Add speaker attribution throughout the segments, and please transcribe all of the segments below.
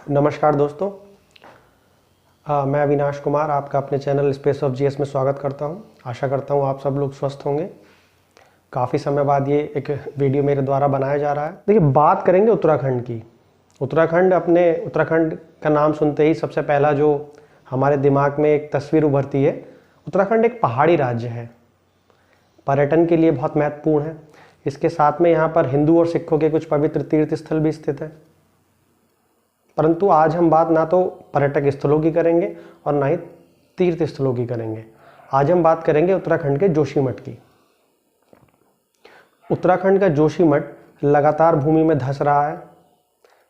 Speaker 1: नमस्कार दोस्तों। मैं अविनाश कुमार आपका अपने चैनल स्पेस ऑफ जीएस में स्वागत करता हूं। आशा करता हूं आप सब लोग स्वस्थ होंगे। काफ़ी समय बाद ये एक वीडियो मेरे द्वारा बनाया जा रहा है। देखिए, बात करेंगे उत्तराखंड की। उत्तराखंड का नाम सुनते ही सबसे पहला जो हमारे दिमाग में एक तस्वीर उभरती है, उत्तराखंड एक पहाड़ी राज्य है, पर्यटन के लिए बहुत महत्वपूर्ण है। इसके साथ में यहाँ पर हिंदू और सिखों के कुछ पवित्र तीर्थ स्थल भी स्थित है। परंतु आज हम बात ना तो पर्यटक स्थलों की करेंगे और ना ही तीर्थ स्थलों की करेंगे। आज हम बात करेंगे उत्तराखंड के जोशीमठ की। उत्तराखंड का जोशीमठ लगातार भूमि में धंस रहा है।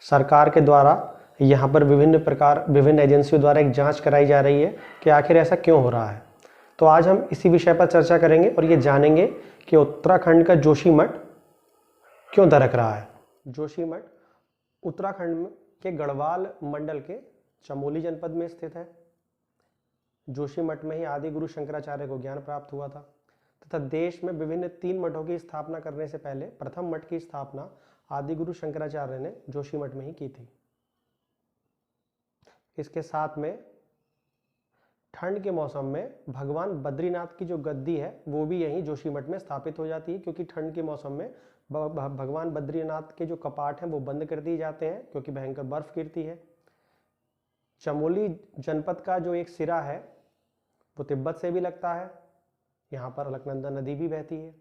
Speaker 1: सरकार के द्वारा यहाँ पर विभिन्न एजेंसियों द्वारा एक जांच कराई जा रही है कि आखिर ऐसा क्यों हो रहा है। तो आज हम इसी विषय पर चर्चा करेंगे और ये जानेंगे कि उत्तराखंड का जोशीमठ क्यों दरक रहा है। जोशीमठ उत्तराखंड के गढ़वाल मंडल के चमोली जनपद में स्थित है। जोशीमठ में ही आदि गुरु शंकराचार्य को ज्ञान प्राप्त हुआ था तथा देश में विभिन्न 3 मठों की स्थापना करने से पहले प्रथम मठ की स्थापना आदि गुरु शंकराचार्य ने जोशीमठ में ही की थी। इसके साथ में ठंड के मौसम में भगवान बद्रीनाथ की जो गद्दी है वो भी यहीं जोशीमठ में स्थापित हो जाती है, क्योंकि ठंड के मौसम में भगवान बद्रीनाथ के जो कपाट हैं वो बंद कर दिए जाते हैं क्योंकि भयंकर बर्फ गिरती है। चमोली जनपद का जो एक सिरा है वो तिब्बत से भी लगता है। यहाँ पर अलकनंदा नदी भी बहती है।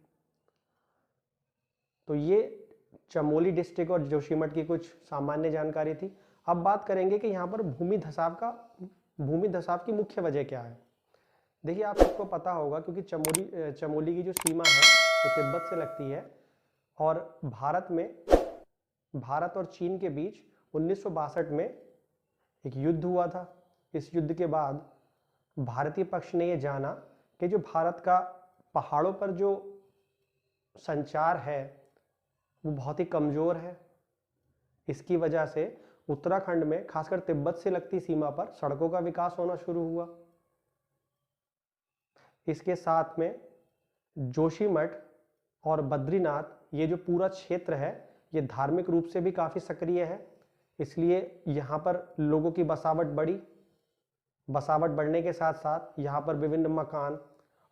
Speaker 1: तो ये चमोली डिस्ट्रिक्ट और जोशीमठ की कुछ सामान्य जानकारी थी। अब बात करेंगे कि यहाँ पर भूमि धसाव की मुख्य वजह क्या है। देखिए, आप सबको पता होगा क्योंकि चमोली की जो सीमा है वो तिब्बत से लगती है और भारत और चीन के बीच 1962 में एक युद्ध हुआ था। इस युद्ध के बाद भारतीय पक्ष ने यह जाना कि जो भारत का पहाड़ों पर जो संचार है वो बहुत ही कमजोर है। इसकी वजह से उत्तराखंड में खासकर तिब्बत से लगती सीमा पर सड़कों का विकास होना शुरू हुआ। इसके साथ में जोशीमठ और बद्रीनाथ, ये जो पूरा क्षेत्र है ये धार्मिक रूप से भी काफ़ी सक्रिय है, इसलिए यहाँ पर लोगों की बसावट बढ़ने के साथ साथ यहाँ पर विभिन्न मकान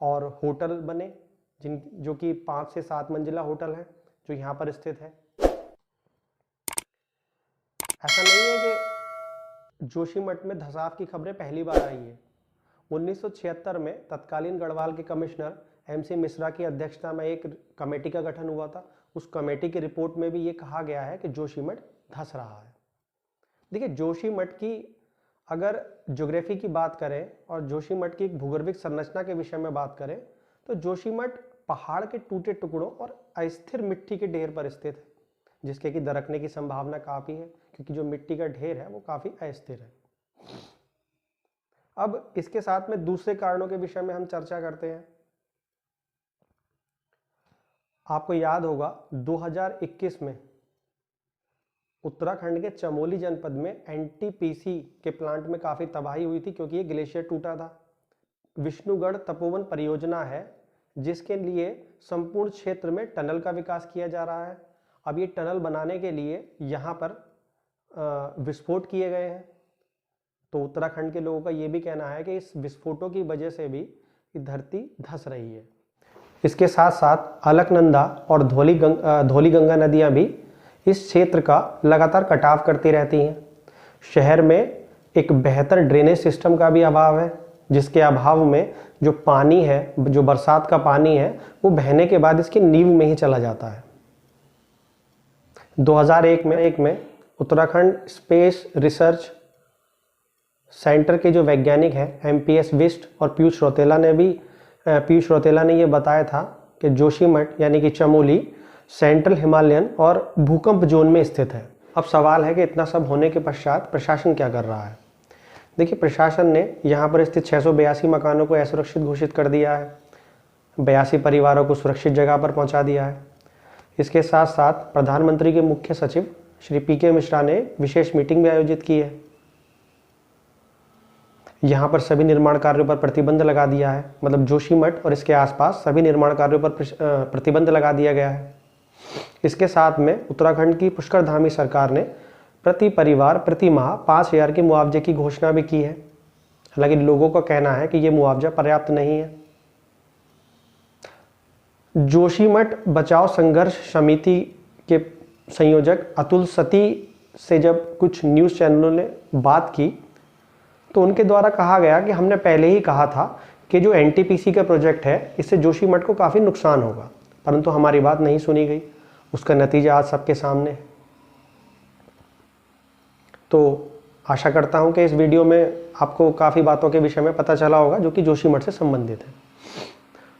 Speaker 1: और होटल बने, जो कि 5 से 7 मंजिला होटल हैं जो यहाँ पर स्थित है। ऐसा नहीं है कि जोशीमठ में धंसाव की खबरें पहली बार आई है। 1976 में तत्कालीन गढ़वाल के कमिश्नर MC मिश्रा की अध्यक्षता में एक कमेटी का गठन हुआ था। उस कमेटी की रिपोर्ट में भी ये कहा गया है कि जोशीमठ धंस रहा है। देखिए, जोशीमठ की अगर ज्योग्राफी की बात करें और जोशीमठ की भूगर्भिक संरचना के विषय में बात करें तो जोशीमठ पहाड़ के टूटे टुकड़ों और अस्थिर मिट्टी के ढेर पर स्थित है, जिसके कि दरकने की संभावना काफ़ी है क्योंकि जो मिट्टी का ढेर है वो काफ़ी अस्थिर है। अब इसके साथ में दूसरे कारणों के विषय में हम चर्चा करते हैं। आपको याद होगा 2021 में उत्तराखंड के चमोली जनपद में NTPC के प्लांट में काफ़ी तबाही हुई थी क्योंकि ये ग्लेशियर टूटा था। विष्णुगढ़ तपोवन परियोजना है जिसके लिए संपूर्ण क्षेत्र में टनल का विकास किया जा रहा है। अब ये टनल बनाने के लिए यहाँ पर विस्फोट किए गए हैं। तो उत्तराखंड के लोगों का ये भी कहना है कि इस विस्फोटों की वजह से भी धरती धंस रही है। इसके साथ साथ अलकनंदा और धौली गंगा नदियाँ भी इस क्षेत्र का लगातार कटाव करती रहती हैं। शहर में एक बेहतर ड्रेनेज सिस्टम का भी अभाव है, जिसके अभाव में जो पानी है, जो बरसात का पानी है, वो बहने के बाद इसकी नींव में ही चला जाता है। 2001 में उत्तराखंड स्पेस रिसर्च सेंटर के जो वैज्ञानिक हैं MPS विस्ट और पीयूष रौतेला ने ये बताया था कि जोशीमठ यानी कि चमोली सेंट्रल हिमालयन और भूकंप जोन में स्थित है। अब सवाल है कि इतना सब होने के पश्चात प्रशासन क्या कर रहा है। देखिए, प्रशासन ने यहाँ पर स्थित 682 मकानों को असुरक्षित घोषित कर दिया है। 82 परिवारों को सुरक्षित जगह पर पहुँचा दिया है। इसके साथ साथ प्रधानमंत्री के मुख्य सचिव श्री PK मिश्रा ने विशेष मीटिंग भी आयोजित की है। यहाँ पर सभी निर्माण कार्यों पर प्रतिबंध लगा दिया है, मतलब जोशीमठ और इसके आसपास सभी निर्माण कार्यों पर प्रतिबंध लगा दिया गया है। इसके साथ में उत्तराखंड की पुष्करधामी सरकार ने प्रति परिवार प्रति माह 5,000 के मुआवजे की घोषणा भी की है। हालांकि लोगों का कहना है कि ये मुआवजा पर्याप्त नहीं है। जोशीमठ बचाओ संघर्ष समिति के संयोजक अतुल सती से जब कुछ न्यूज़ चैनलों ने बात की तो उनके द्वारा कहा गया कि हमने पहले ही कहा था कि जो एनटीपीसी का प्रोजेक्ट है इससे जोशीमठ को काफ़ी नुकसान होगा, परंतु हमारी बात नहीं सुनी गई। उसका नतीजा आज सबके सामने है। तो आशा करता हूं कि इस वीडियो में आपको काफ़ी बातों के विषय में पता चला होगा जो कि जोशीमठ से संबंधित है।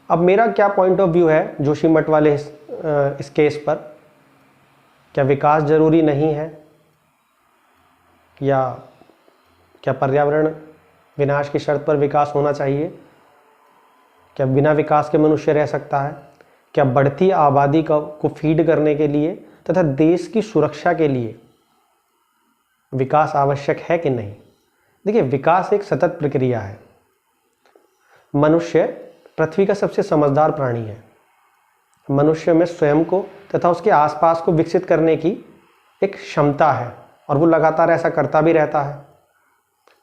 Speaker 1: अब मेरा क्या पॉइंट ऑफ व्यू है जोशीमठ वाले इस केस पर। क्या विकास जरूरी नहीं है, या क्या पर्यावरण विनाश की शर्त पर विकास होना चाहिए? क्या बिना विकास के मनुष्य रह सकता है? क्या बढ़ती आबादी को फीड करने के लिए तथा देश की सुरक्षा के लिए विकास आवश्यक है कि नहीं? देखिए, विकास एक सतत प्रक्रिया है। मनुष्य पृथ्वी का सबसे समझदार प्राणी है। मनुष्य में स्वयं को तथा उसके आसपास को विकसित करने की एक क्षमता है और वो लगातार ऐसा करता भी रहता है।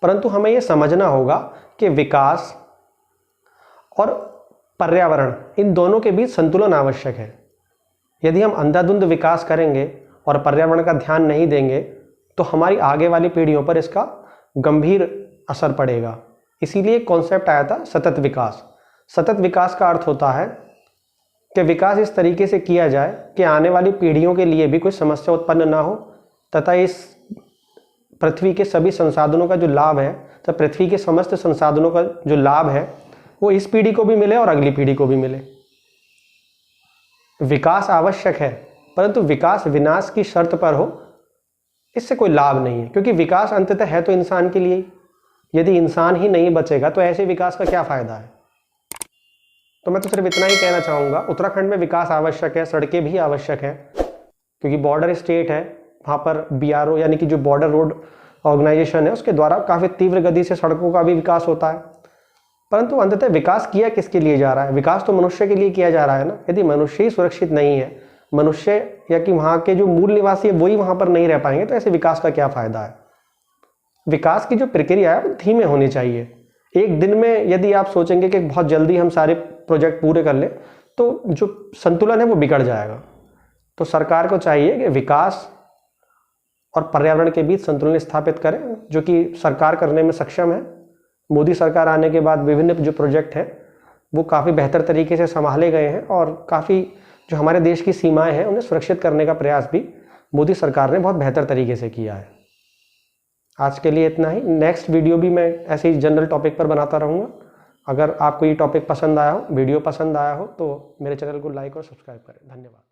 Speaker 1: परंतु हमें यह समझना होगा कि विकास और पर्यावरण इन दोनों के बीच संतुलन आवश्यक है। यदि हम अंधाधुंध विकास करेंगे और पर्यावरण का ध्यान नहीं देंगे तो हमारी आगे वाली पीढ़ियों पर इसका गंभीर असर पड़ेगा। इसीलिए कॉन्सेप्ट आया था सतत विकास। सतत विकास का अर्थ होता है कि विकास इस तरीके से किया जाए कि आने वाली पीढ़ियों के लिए भी कोई समस्या उत्पन्न ना हो तथा इस पृथ्वी के सभी संसाधनों का जो लाभ है, तो पृथ्वी के समस्त संसाधनों का जो लाभ है वो इस पीढ़ी को भी मिले और अगली पीढ़ी को भी मिले। विकास आवश्यक है, परंतु विकास विनाश की शर्त पर हो, इससे कोई लाभ नहीं है, क्योंकि विकास अंततः है तो इंसान के लिए। यदि इंसान ही नहीं बचेगा तो ऐसे विकास का क्या फायदा है? तो मैं तो सिर्फ इतना ही कहना चाहूँगा, उत्तराखंड में विकास आवश्यक है, सड़कें भी आवश्यक है, क्योंकि बॉर्डर स्टेट है। वहाँ पर BRO यानी कि जो बॉर्डर रोड ऑर्गेनाइजेशन है उसके द्वारा काफ़ी तीव्र गति से सड़कों का भी विकास होता है। परंतु अंततः विकास किया किसके लिए जा रहा है? विकास तो मनुष्य के लिए किया जा रहा है ना। यदि मनुष्य ही सुरक्षित नहीं है, मनुष्य या कि वहाँ के जो मूल निवासी है वही वहाँ पर नहीं रह पाएंगे, तो ऐसे विकास का क्या फायदा है? विकास की जो प्रक्रिया है वो धीमे होनी चाहिए। एक दिन में यदि आप सोचेंगे कि बहुत जल्दी हम सारे प्रोजेक्ट पूरे कर लें तो जो संतुलन है वो बिगड़ जाएगा। तो सरकार को चाहिए कि विकास और पर्यावरण के बीच संतुलन स्थापित करें, जो कि सरकार करने में सक्षम है। मोदी सरकार आने के बाद विभिन्न जो प्रोजेक्ट हैं वो काफ़ी बेहतर तरीके से संभाले गए हैं और काफ़ी जो हमारे देश की सीमाएं हैं उन्हें सुरक्षित करने का प्रयास भी मोदी सरकार ने बहुत बेहतर तरीके से किया है। आज के लिए इतना ही। नेक्स्ट वीडियो भी मैं ऐसे ही जनरल टॉपिक पर बनाता रहूँगा। अगर आपको ये टॉपिक पसंद आया हो, वीडियो पसंद आया हो, तो मेरे चैनल को लाइक और सब्सक्राइब करें। धन्यवाद।